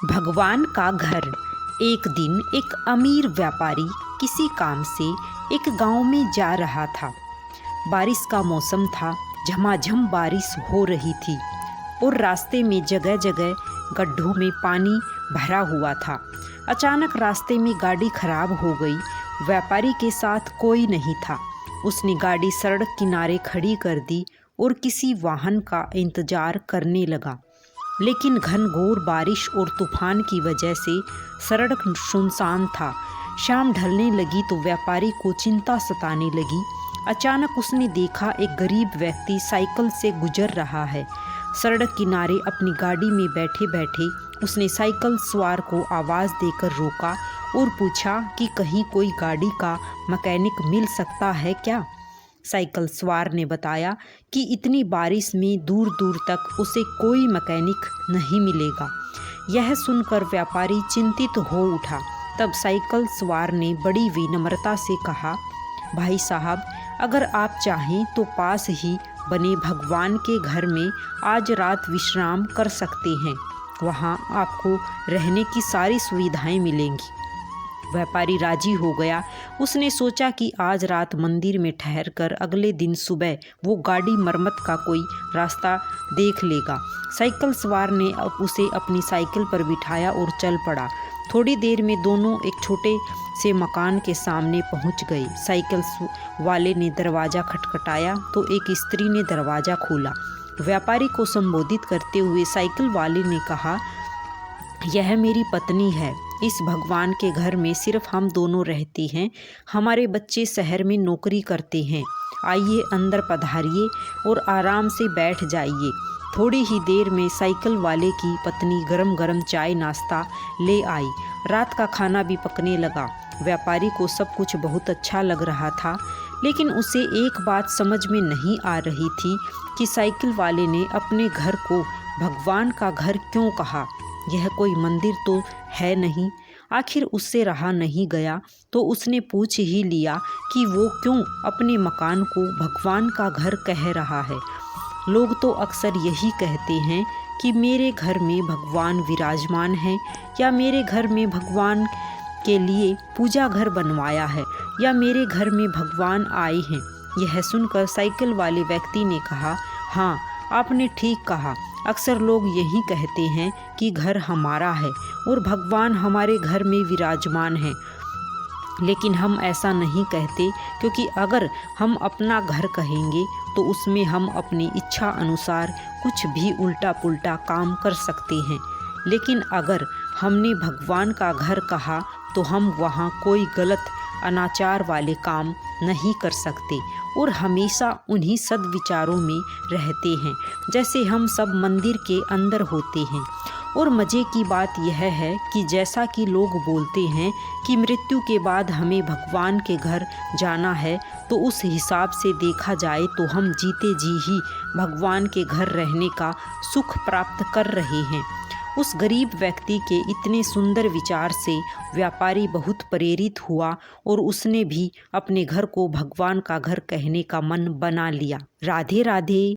भगवान का घर। एक दिन एक अमीर व्यापारी किसी काम से एक गांव में जा रहा था। बारिश का मौसम था, झमाझम बारिश हो रही थी और रास्ते में जगह जगह गड्ढों में पानी भरा हुआ था। अचानक रास्ते में गाड़ी खराब हो गई। व्यापारी के साथ कोई नहीं था। उसने गाड़ी सड़क किनारे खड़ी कर दी और किसी वाहन का इंतजार करने लगा। लेकिन घनघोर बारिश और तूफान की वजह से सड़क सुनसान था। शाम ढलने लगी तो व्यापारी को चिंता सताने लगी। अचानक उसने देखा एक गरीब व्यक्ति साइकिल से गुजर रहा है। सड़क किनारे अपनी गाड़ी में बैठे बैठे उसने साइकिल सवार को आवाज़ देकर रोका और पूछा कि कहीं कोई गाड़ी का मैकेनिक मिल सकता है क्या। साइकिल सवार ने बताया कि इतनी बारिश में दूर दूर तक उसे कोई मैकेनिक नहीं मिलेगा। यह सुनकर व्यापारी चिंतित हो उठा। तब साइकिल सवार ने बड़ी विनम्रता से कहा, भाई साहब, अगर आप चाहें तो पास ही बने भगवान के घर में आज रात विश्राम कर सकते हैं। वहाँ आपको रहने की सारी सुविधाएं मिलेंगी। व्यापारी राजी हो गया। उसने सोचा कि आज रात मंदिर में ठहरकर अगले दिन सुबह वो गाड़ी मरम्मत का कोई रास्ता देख लेगा। साइकिल सवार ने अब उसे अपनी साइकिल पर बिठाया और चल पड़ा। थोड़ी देर में दोनों एक छोटे से मकान के सामने पहुंच गए। साइकिल वाले ने दरवाज़ा खटखटाया तो एक स्त्री ने दरवाज़ा खोला। व्यापारी को संबोधित करते हुए साइकिल वाले ने कहा, यह मेरी पत्नी है। इस भगवान के घर में सिर्फ हम दोनों रहते हैं। हमारे बच्चे शहर में नौकरी करते हैं। आइए अंदर पधारिए और आराम से बैठ जाइए। थोड़ी ही देर में साइकिल वाले की पत्नी गरम गरम चाय नाश्ता ले आई। रात का खाना भी पकने लगा। व्यापारी को सब कुछ बहुत अच्छा लग रहा था, लेकिन उसे एक बात समझ में नहीं आ रही थी कि साइकिल वाले ने अपने घर को भगवान का घर क्यों कहा। यह कोई मंदिर तो है नहीं। आखिर उससे रहा नहीं गया तो उसने पूछ ही लिया कि वो क्यों अपने मकान को भगवान का घर कह रहा है। लोग तो अक्सर यही कहते हैं कि मेरे घर में भगवान विराजमान है, या मेरे घर में भगवान के लिए पूजा घर बनवाया है, या मेरे घर में भगवान आए हैं। यह सुनकर साइकिल वाले व्यक्ति ने कहा, हाँ, आपने ठीक कहा। अक्सर लोग यही कहते हैं कि घर हमारा है और भगवान हमारे घर में विराजमान है, लेकिन हम ऐसा नहीं कहते, क्योंकि अगर हम अपना घर कहेंगे तो उसमें हम अपनी इच्छा अनुसार कुछ भी उल्टा पुल्टा काम कर सकते हैं। लेकिन अगर हमने भगवान का घर कहा तो हम वहाँ कोई गलत अनाचार वाले काम नहीं कर सकते और हमेशा उन्हीं सद्विचारों में रहते हैं जैसे हम सब मंदिर के अंदर होते हैं। और मज़े की बात यह है कि जैसा कि लोग बोलते हैं कि मृत्यु के बाद हमें भगवान के घर जाना है, तो उस हिसाब से देखा जाए तो हम जीते जी ही भगवान के घर रहने का सुख प्राप्त कर रहे हैं। उस गरीब व्यक्ति के इतने सुंदर विचार से व्यापारी बहुत प्रेरित हुआ और उसने भी अपने घर को भगवान का घर कहने का मन बना लिया। राधे राधे।